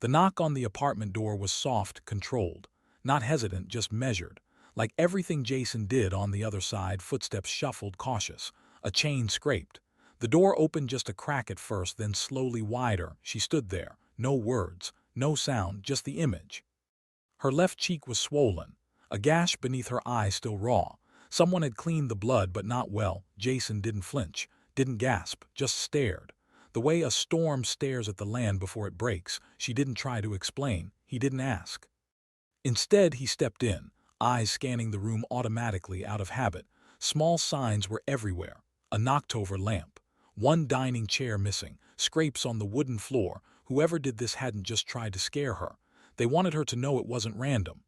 The knock on the apartment door was soft, controlled. Not hesitant, just measured. Like everything Jason did on the other side, footsteps shuffled, cautious. A chain scraped. The door opened just a crack at first, then slowly wider. She stood there. No words, no sound, just the image. Her left cheek was swollen. A gash beneath her eye still raw. Someone had cleaned the blood, but not well. Jason didn't flinch, didn't gasp, just stared. The way a storm stares at the land before it breaks. She didn't try to explain. He didn't ask. Instead, he stepped in, eyes scanning the room automatically out of habit. Small signs were everywhere. A knocked-over lamp. One dining chair missing. Scrapes on the wooden floor. Whoever did this hadn't just tried to scare her. They wanted her to know it wasn't random.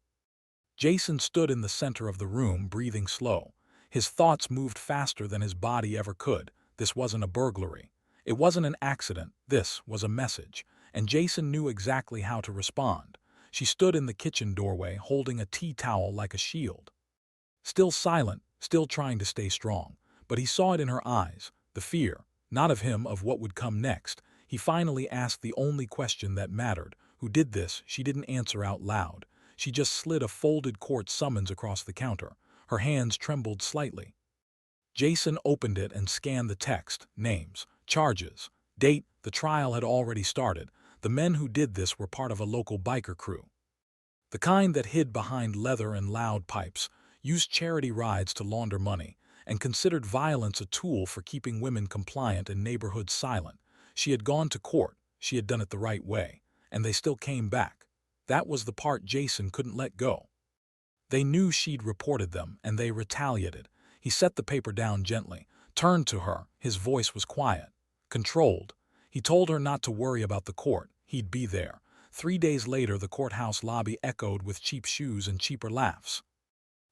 Jason stood in the center of the room, breathing slow. His thoughts moved faster than his body ever could. This wasn't a burglary. It wasn't an accident. This was a message. And Jason knew exactly how to respond. She stood in the kitchen doorway, holding a tea towel like a shield. Still silent, still trying to stay strong. But he saw it in her eyes, the fear, not of him, of what would come next. He finally asked the only question that mattered. Who did this? She didn't answer out loud. She just slid a folded court summons across the counter. Her hands trembled slightly. Jason opened it and scanned the text. Names, charges, date. The trial had already started. The men who did this were part of a local biker crew. The kind that hid behind leather and loud pipes, used charity rides to launder money, and considered violence a tool for keeping women compliant and neighborhoods silent. She had gone to court. She had done it the right way. And they still came back. That was the part Jason couldn't let go. They knew she'd reported them, and they retaliated. He set the paper down gently, turned to her. His voice was quiet, controlled. He told her not to worry about the court. He'd be there. 3 days later, the courthouse lobby echoed with cheap shoes and cheaper laughs.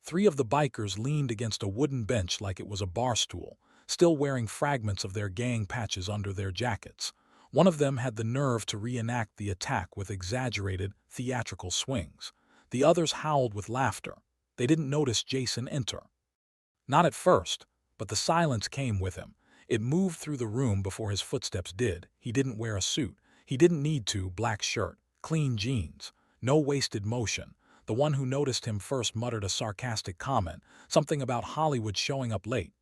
3 of the bikers leaned against a wooden bench like it was a bar stool, still wearing fragments of their gang patches under their jackets. One of them had the nerve to reenact the attack with exaggerated, theatrical swings. The others howled with laughter. They didn't notice Jason enter. Not at first, but the silence came with him. It moved through the room before his footsteps did. He didn't wear a suit. He didn't need to. Black shirt, clean jeans, no wasted motion. The one who noticed him first muttered a sarcastic comment, something about Hollywood showing up late.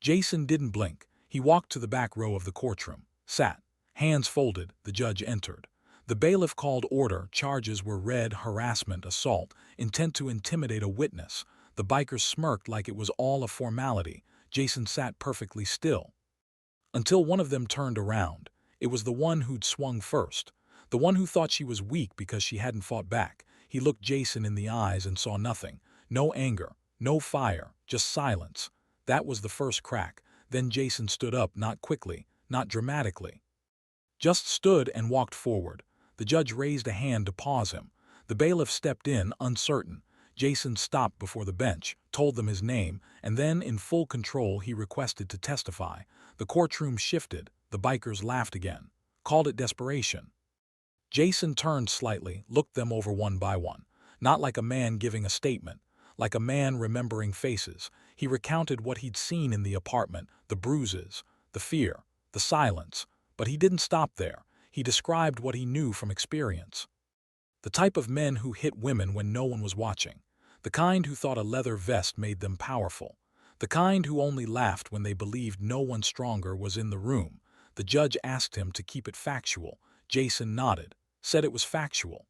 Jason didn't blink. He walked to the back row of the courtroom, sat. Hands folded, the judge entered. The bailiff called order. Charges were read: harassment, assault, intent to intimidate a witness. The bikers smirked like it was all a formality. Jason sat perfectly still. Until one of them turned around. It was the one who'd swung first. The one who thought she was weak because she hadn't fought back. He looked Jason in the eyes and saw nothing. No anger, no fire, just silence. That was the first crack. Then Jason stood up, not quickly, not dramatically. Just stood and walked forward. The judge raised a hand to pause him. The bailiff stepped in, uncertain. Jason stopped before the bench, told them his name, and then, in full control, he requested to testify. The courtroom shifted. The bikers laughed again, called it desperation. Jason turned slightly, looked them over one by one. Not like a man giving a statement, like a man remembering faces. He recounted what he'd seen in the apartment, the bruises, the fear, the silence. But he didn't stop there. He described what he knew from experience. The type of men who hit women when no one was watching. The kind who thought a leather vest made them powerful. The kind who only laughed when they believed no one stronger was in the room. The judge asked him to keep it factual. Jason nodded, said it was factual.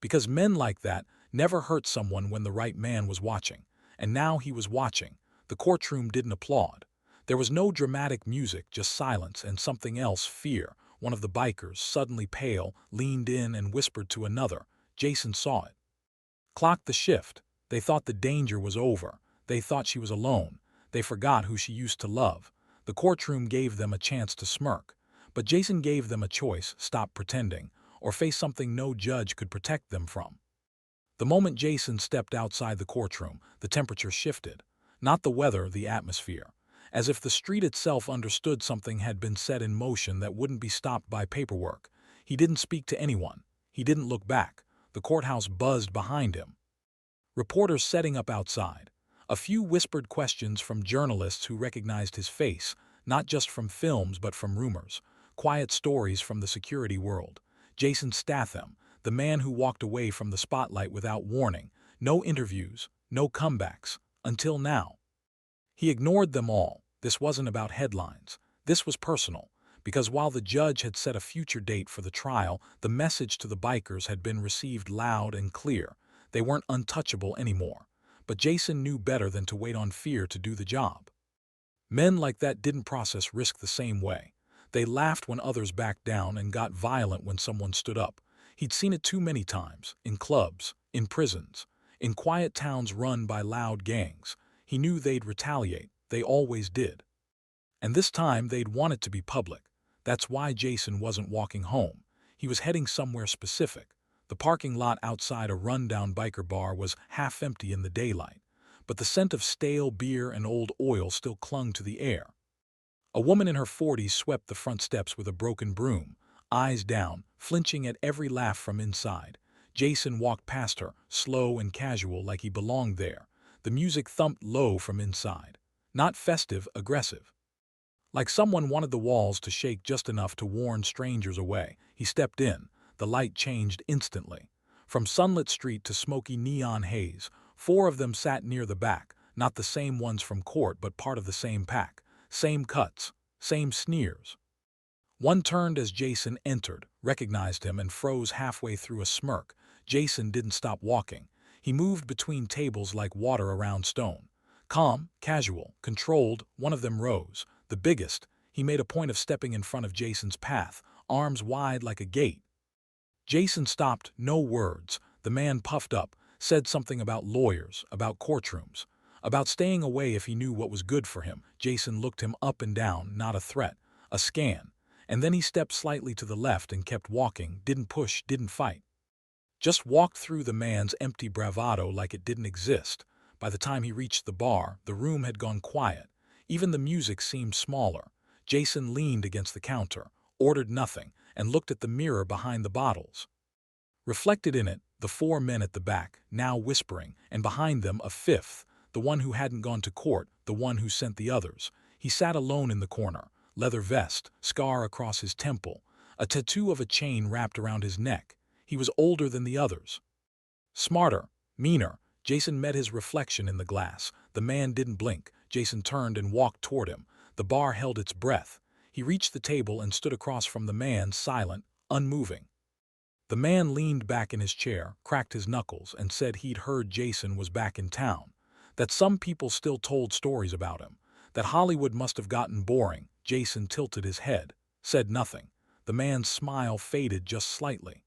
Because men like that never hurt someone when the right man was watching. And now he was watching. The courtroom didn't applaud. There was no dramatic music, just silence and something else, fear. One of the bikers, suddenly pale, leaned in and whispered to another. Jason saw it. Clocked the shift. They thought the danger was over. They thought she was alone. They forgot who she used to love. The courtroom gave them a chance to smirk. But Jason gave them a choice: stop pretending, or face something no judge could protect them from. The moment Jason stepped outside the courtroom, the temperature shifted. Not the weather, the atmosphere. As if the street itself understood something had been set in motion that wouldn't be stopped by paperwork. He didn't speak to anyone. He didn't look back. The courthouse buzzed behind him. Reporters setting up outside. A few whispered questions from journalists who recognized his face, not just from films but from rumors. Quiet stories from the security world. Jason Statham, the man who walked away from the spotlight without warning. No interviews, no comebacks, until now. He ignored them all. This wasn't about headlines. This was personal, because while the judge had set a future date for the trial, the message to the bikers had been received loud and clear. They weren't untouchable anymore. But Jason knew better than to wait on fear to do the job. Men like that didn't process risk the same way. They laughed when others backed down and got violent when someone stood up. He'd seen it too many times, in clubs, in prisons, in quiet towns run by loud gangs. He knew they'd retaliate. They always did. And this time they'd want it to be public. That's why Jason wasn't walking home. He was heading somewhere specific. The parking lot outside a rundown biker bar was half empty in the daylight, but the scent of stale beer and old oil still clung to the air. A woman in her 40s swept the front steps with a broken broom, eyes down, flinching at every laugh from inside. Jason walked past her, slow and casual like he belonged there. The music thumped low from inside. Not festive, aggressive. Like someone wanted the walls to shake just enough to warn strangers away. He stepped in. The light changed instantly. From sunlit street to smoky neon haze, 4 of them sat near the back, not the same ones from court but part of the same pack. Same cuts, same sneers. One turned as Jason entered, recognized him, and froze halfway through a smirk. Jason didn't stop walking. He moved between tables like water around stone. Calm, casual, controlled, one of them rose. The biggest. He made a point of stepping in front of Jason's path, arms wide like a gate. Jason stopped, no words. The man puffed up, said something about lawyers, about courtrooms, about staying away if he knew what was good for him. Jason looked him up and down, not a threat, a scan. And then he stepped slightly to the left and kept walking, didn't push, didn't fight. Just walked through the man's empty bravado like it didn't exist. By the time he reached the bar, the room had gone quiet. Even the music seemed smaller. Jason leaned against the counter, ordered nothing, and looked at the mirror behind the bottles. Reflected in it, the 4 men at the back, now whispering, and behind them a 5th, the one who hadn't gone to court, the one who sent the others. He sat alone in the corner, leather vest, scar across his temple, a tattoo of a chain wrapped around his neck. He was older than the others. Smarter, meaner. Jason met his reflection in the glass. The man didn't blink. Jason turned and walked toward him. The bar held its breath. He reached the table and stood across from the man, silent, unmoving. The man leaned back in his chair, cracked his knuckles, and said he'd heard Jason was back in town, that some people still told stories about him, that Hollywood must have gotten boring. Jason tilted his head, said nothing. The man's smile faded just slightly.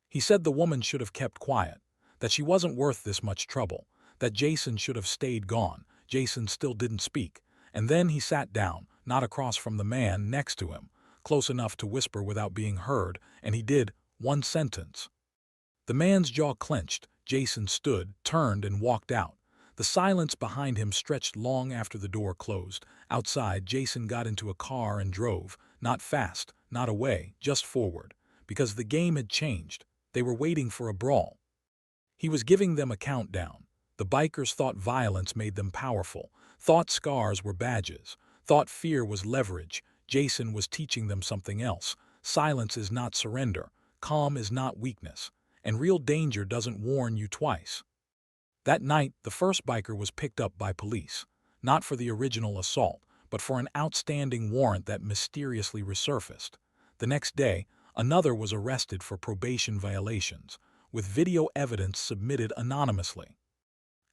He said the woman should have kept quiet, that she wasn't worth this much trouble, that Jason should have stayed gone. Jason still didn't speak, and then he sat down, not across from the man next to him, close enough to whisper without being heard, and he did, 1 sentence. The man's jaw clenched. Jason stood, turned, and walked out. The silence behind him stretched long after the door closed. Outside, Jason got into a car and drove, not fast, not away, just forward, because the game had changed. They were waiting for a brawl. He was giving them a countdown. The bikers thought violence made them powerful, thought scars were badges, thought fear was leverage. Jason was teaching them something else. Silence is not surrender, calm is not weakness, and real danger doesn't warn you twice. That night, the first biker was picked up by police, not for the original assault, but for an outstanding warrant that mysteriously resurfaced. The next day, another was arrested for probation violations, with video evidence submitted anonymously.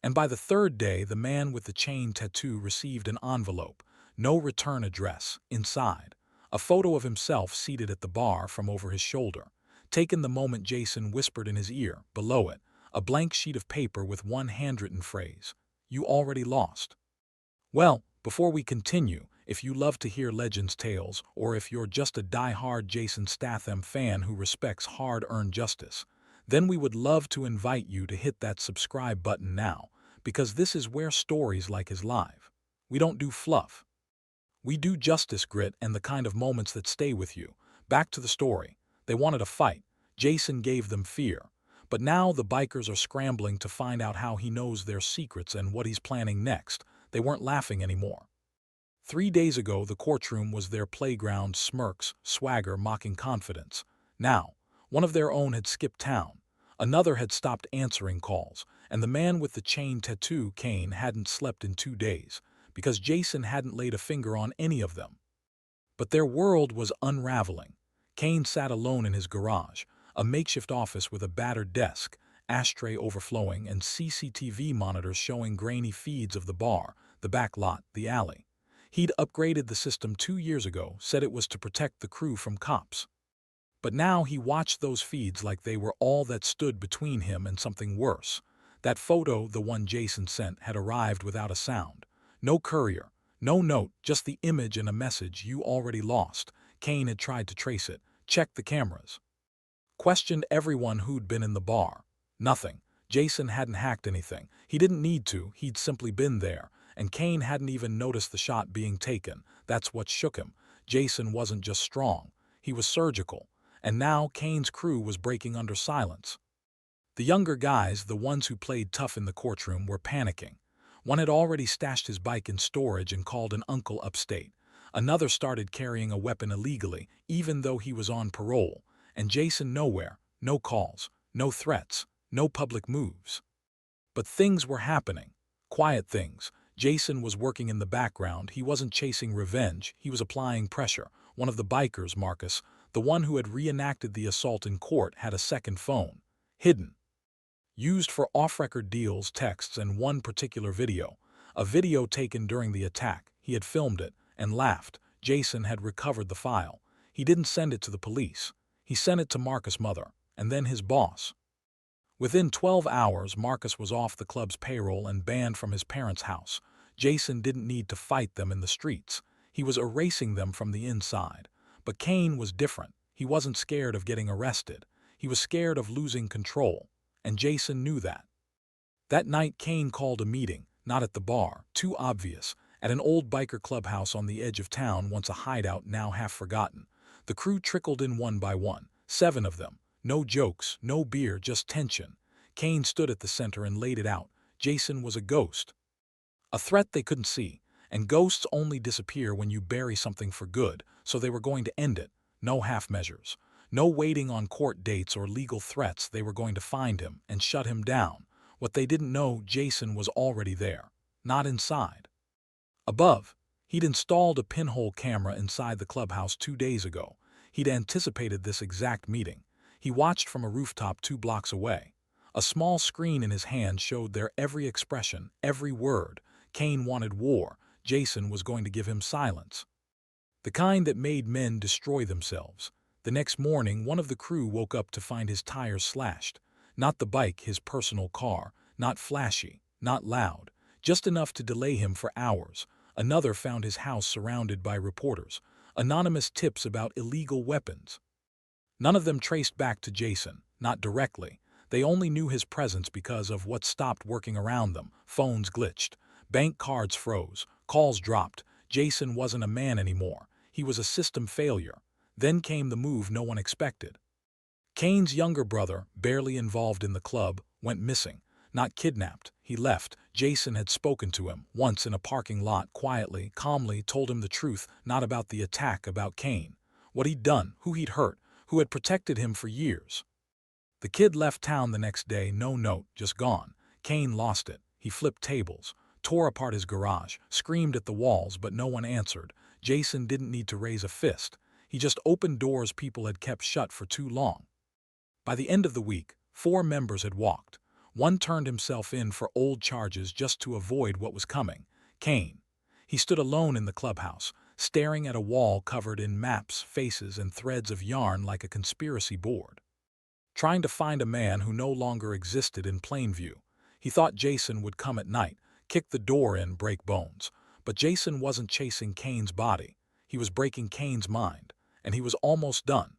And by the 3rd day, the man with the chain tattoo received an envelope, no return address, inside. A photo of himself seated at the bar from over his shoulder, taken the moment Jason whispered in his ear. Below it, a blank sheet of paper with one handwritten phrase, "You already lost." Well, before we continue, if you love to hear Legends tales, or if you're just a die-hard Jason Statham fan who respects hard-earned justice, then we would love to invite you to hit that subscribe button now, because this is where stories like his live. We don't do fluff. We do justice, grit, and the kind of moments that stay with you. Back to the story. They wanted a fight. Jason gave them fear. But now the bikers are scrambling to find out how he knows their secrets and what he's planning next. They weren't laughing anymore. 3 days ago, the courtroom was their playground, smirks, swagger, mocking confidence. Now, One of their own had skipped town. Another had stopped answering calls, and the man with the chain tattoo, Kane, hadn't slept in 2 days, because Jason hadn't laid a finger on any of them. But their world was unraveling. Kane sat alone in his garage, a makeshift office with a battered desk, ashtray overflowing, and CCTV monitors showing grainy feeds of the bar, the back lot, the alley. He'd upgraded the system 2 years ago, said it was to protect the crew from cops. But now he watched those feeds like they were all that stood between him and something worse. That photo, the one Jason sent, had arrived without a sound. No courier, no note, just the image and a message: "You already lost." Kane had tried to trace it, checked the cameras, questioned everyone who'd been in the bar. Nothing. Jason hadn't hacked anything. He didn't need to, he'd simply been there. And Kane hadn't even noticed the shot being taken. That's what shook him. Jason wasn't just strong, he was surgical. And now Kane's crew was breaking under silence. The younger guys, the ones who played tough in the courtroom, were panicking. One had already stashed his bike in storage and called an uncle upstate. Another started carrying a weapon illegally, even though he was on parole. And Jason nowhere, no calls, no threats, no public moves. But things were happening. Quiet things. Jason was working in the background. He wasn't chasing revenge, he was applying pressure. One of the bikers, Marcus, the one who had reenacted the assault in court, had a second phone. Hidden. Used for off-record deals, texts, and one particular video. A video taken during the attack. He had filmed it and laughed. Jason had recovered the file. He didn't send it to the police. He sent it to Marcus' mother, and then his boss. Within 12 hours, Marcus was off the club's payroll and banned from his parents' house. Jason didn't need to fight them in the streets. He was erasing them from the inside. But Kane was different. He wasn't scared of getting arrested. He was scared of losing control. And Jason knew that. That night, Kane called a meeting, not at the bar, too obvious, at an old biker clubhouse on the edge of town, once a hideout, now half forgotten. The crew trickled in one by one, 7 of them. No jokes, no beer, just tension. Kane stood at the center and laid it out. Jason was a ghost. A threat they couldn't see. And ghosts only disappear when you bury something for good, so they were going to end it. No half measures. No waiting on court dates or legal threats. They were going to find him and shut him down. What they didn't know, Jason was already there. Not inside. Above. He'd installed a pinhole camera inside the clubhouse 2 days ago. He'd anticipated this exact meeting. He watched from a rooftop 2 blocks away. A small screen in his hand showed their every expression, every word. Kane wanted war. Jason was going to give him silence. The kind that made men destroy themselves. The next morning, one of the crew woke up to find his tires slashed. Not the bike, his personal car. Not flashy, not loud. Just enough to delay him for hours. Another found his house surrounded by reporters. Anonymous tips about illegal weapons. None of them traced back to Jason, not directly. They only knew his presence because of what stopped working around them. Phones glitched. Bank cards froze. Calls dropped. Jason wasn't a man anymore. He was a system failure. Then came the move no one expected. Kane's younger brother, barely involved in the club, went missing. Not kidnapped. He left. Jason had spoken to him once in a parking lot, quietly, calmly, told him the truth, not about the attack, about Kane. What he'd done, who he'd hurt, who had protected him for years. The kid left town the next day, no note, just gone. Kane lost it. He flipped tables, tore apart his garage, screamed at the walls, but no one answered. Jason didn't need to raise a fist. He just opened doors people had kept shut for too long. By the end of the week, 4 members had walked. One turned himself in for old charges just to avoid what was coming. Kane. He stood alone in the clubhouse, staring at a wall covered in maps, faces, and threads of yarn like a conspiracy board. Trying to find a man who no longer existed in plain view. He thought Jason would come at night, kick the door in, break bones. But Jason wasn't chasing Kane's body. He was breaking Kane's mind. And he was almost done.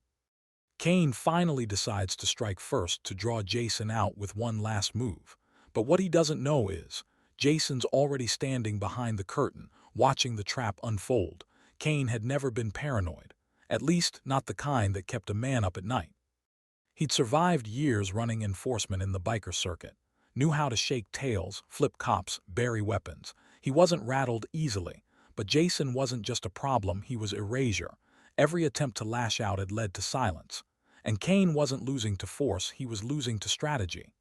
Kane finally decides to strike first, to draw Jason out with one last move. But what he doesn't know is, Jason's already standing behind the curtain, watching the trap unfold. Kane had never been paranoid. At least, not the kind that kept a man up at night. He'd survived years running enforcement in the biker circuit. Knew how to shake tails, flip cops, bury weapons. He wasn't rattled easily. But Jason wasn't just a problem, he was erasure. Every attempt to lash out had led to silence. And Kane wasn't losing to force, he was losing to strategy.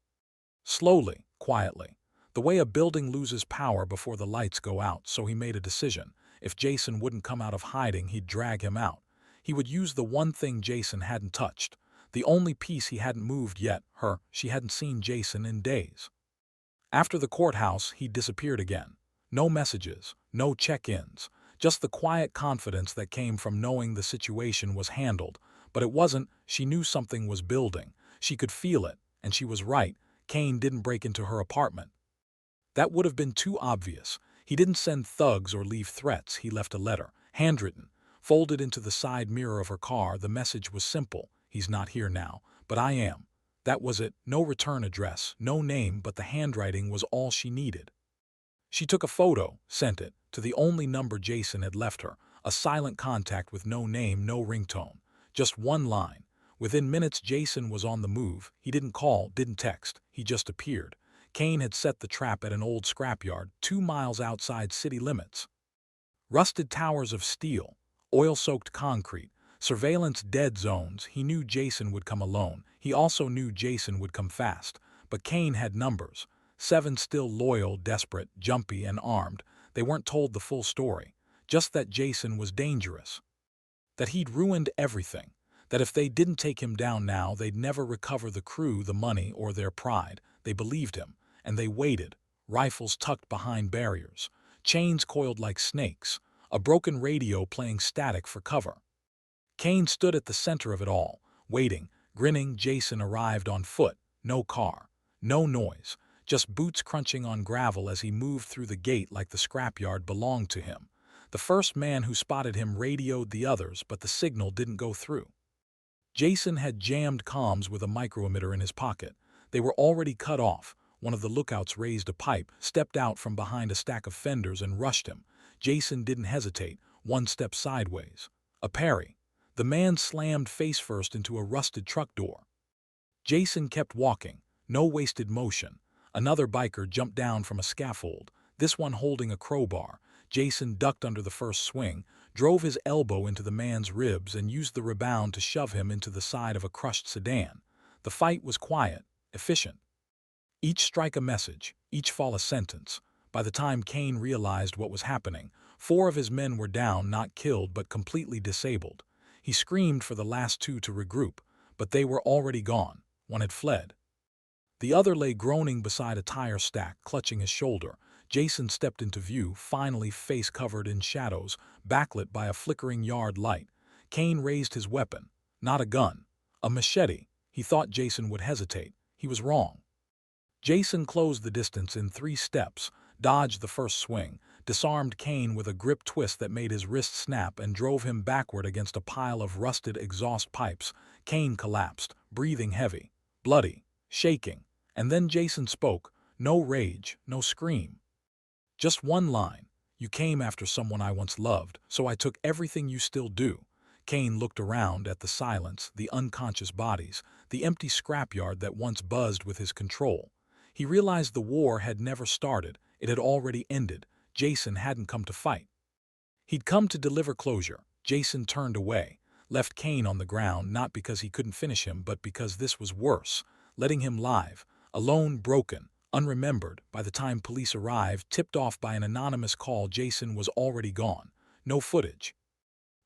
Slowly, quietly, the way a building loses power before the lights go out, so he made a decision. If Jason wouldn't come out of hiding, he'd drag him out. He would use the one thing Jason hadn't touched, the only piece he hadn't moved yet, her. She hadn't seen Jason in days. After the courthouse, he disappeared again. No messages, no check-ins, just the quiet confidence that came from knowing the situation was handled. But it wasn't. She knew something was building. She could feel it, and she was right. Kane didn't break into her apartment. That would have been too obvious. He didn't send thugs or leave threats. He left a letter, handwritten, folded into the side mirror of her car. The message was simple. He's not here now, but I am. That was it. No return address, no name, but the handwriting was all she needed. She took a photo, sent it, to the only number Jason had left her, a silent contact with no name, no ringtone. Just one line. Within minutes, Jason was on the move. He didn't call, didn't text. He just appeared. Kane had set the trap at an old scrapyard, 2 miles outside city limits. Rusted towers of steel, oil-soaked concrete, surveillance dead zones. He knew Jason would come alone. He also knew Jason would come fast. But Kane had numbers. 7 still loyal, desperate, jumpy, and armed. They weren't told the full story. Just that Jason was dangerous. That he'd ruined everything. That if they didn't take him down now, they'd never recover the crew, the money, or their pride. They believed him, and they waited, rifles tucked behind barriers, chains coiled like snakes, a broken radio playing static for cover. Kane stood at the center of it all, waiting, grinning. Jason arrived on foot, no car, no noise, just boots crunching on gravel as he moved through the gate like the scrapyard belonged to him. The first man who spotted him radioed the others, but the signal didn't go through. Jason had jammed comms with a micro-emitter in his pocket. They were already cut off. One of the lookouts raised a pipe, stepped out from behind a stack of fenders, and rushed him. Jason didn't hesitate, 1 step sideways. A parry. The man slammed face first into a rusted truck door. Jason kept walking, no wasted motion. Another biker jumped down from a scaffold, this one holding a crowbar. Jason ducked under the first swing, drove his elbow into the man's ribs, and used the rebound to shove him into the side of a crushed sedan. The fight was quiet, efficient. Each strike a message, each fall a sentence. By the time Kane realized what was happening, 4 of his men were down, not killed but completely disabled. He screamed for the last 2 to regroup, but they were already gone. One had fled. The other lay groaning beside a tire stack, clutching his shoulder. Jason stepped into view, finally, face covered in shadows, backlit by a flickering yard light. Kane raised his weapon. Not a gun. A machete. He thought Jason would hesitate. He was wrong. Jason closed the distance in 3 steps, dodged the first swing, disarmed Kane with a grip twist that made his wrist snap, and drove him backward against a pile of rusted exhaust pipes. Kane collapsed, breathing heavy, bloody, shaking. And then Jason spoke. No rage, no scream. Just one line. You came after someone I once loved, so I took everything you still do. Kane looked around at the silence, the unconscious bodies, the empty scrapyard that once buzzed with his control. He realized the war had never started. It had already ended. Jason hadn't come to fight. He'd come to deliver closure. Jason turned away, left Kane on the ground, not because he couldn't finish him, but because this was worse. Letting him live, alone, broken, unremembered. By the time police arrived, tipped off by an anonymous call, Jason was already gone. No footage.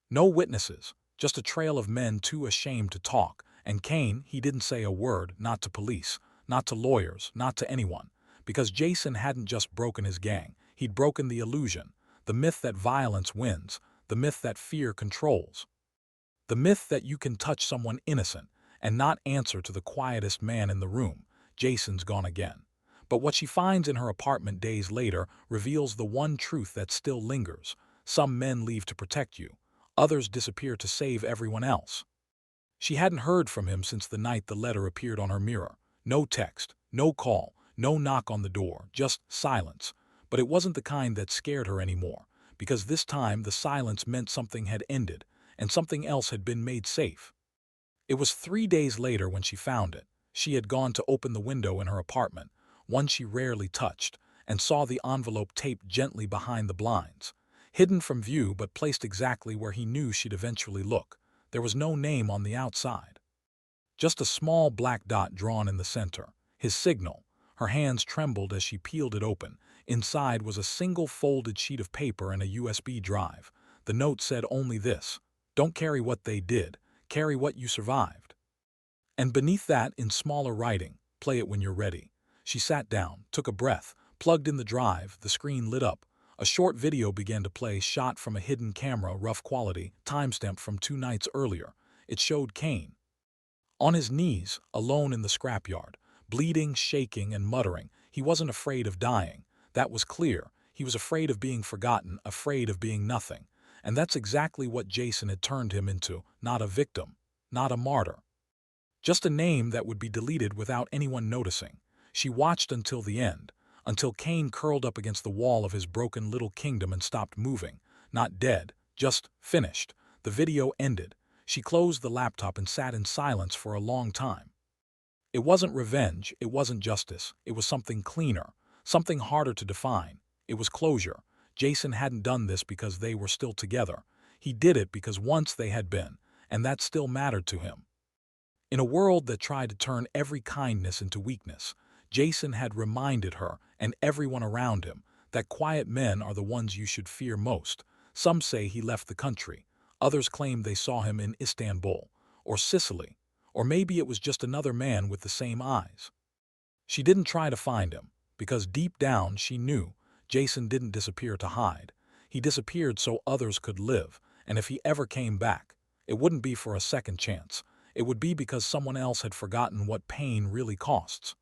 No witnesses. Just a trail of men too ashamed to talk. And Kane, he didn't say a word, not to police, not to lawyers, not to anyone. Because Jason hadn't just broken his gang. He'd broken the illusion. The myth that violence wins. The myth that fear controls. The myth that you can touch someone innocent and not answer to the quietest man in the room. Jason's gone again. But what she finds in her apartment days later reveals the one truth that still lingers. Some men leave to protect you. Others disappear to save everyone else. She hadn't heard from him since the night the letter appeared on her mirror. No text, no call, no knock on the door, just silence. But it wasn't the kind that scared her anymore, because this time the silence meant something had ended, and something else had been made safe. It was 3 days later when she found it. She had gone to open the window in her apartment, one she rarely touched, and saw the envelope taped gently behind the blinds. Hidden from view but placed exactly where he knew she'd eventually look. There was no name on the outside. Just a small black dot drawn in the center. His signal. Her hands trembled as she peeled it open. Inside was a single folded sheet of paper and a USB drive. The note said only this: "Don't carry what they did, carry what you survived." And beneath that, in smaller writing, "Play it when you're ready." She sat down, took a breath, plugged in the drive. The screen lit up. A short video began to play, shot from a hidden camera, rough quality, timestamp from 2 nights earlier. It showed Kane on his knees, alone in the scrapyard, bleeding, shaking, and muttering. He wasn't afraid of dying. That was clear. He was afraid of being forgotten, afraid of being nothing. And that's exactly what Jason had turned him into. Not a victim, not a martyr. Just a name that would be deleted without anyone noticing. She watched until the end, until Kane curled up against the wall of his broken little kingdom and stopped moving. Not dead, just finished. The video ended. She closed the laptop and sat in silence for a long time. It wasn't revenge, it wasn't justice, it was something cleaner, something harder to define. It was closure. Jason hadn't done this because they were still together. He did it because once they had been, and that still mattered to him. In a world that tried to turn every kindness into weakness, Jason had reminded her, and everyone around him, that quiet men are the ones you should fear most. Some say he left the country. Others claim they saw him in Istanbul, or Sicily, or maybe it was just another man with the same eyes. She didn't try to find him, because deep down she knew Jason didn't disappear to hide. He disappeared so others could live, and if he ever came back, it wouldn't be for a second chance. It would be because someone else had forgotten what pain really costs.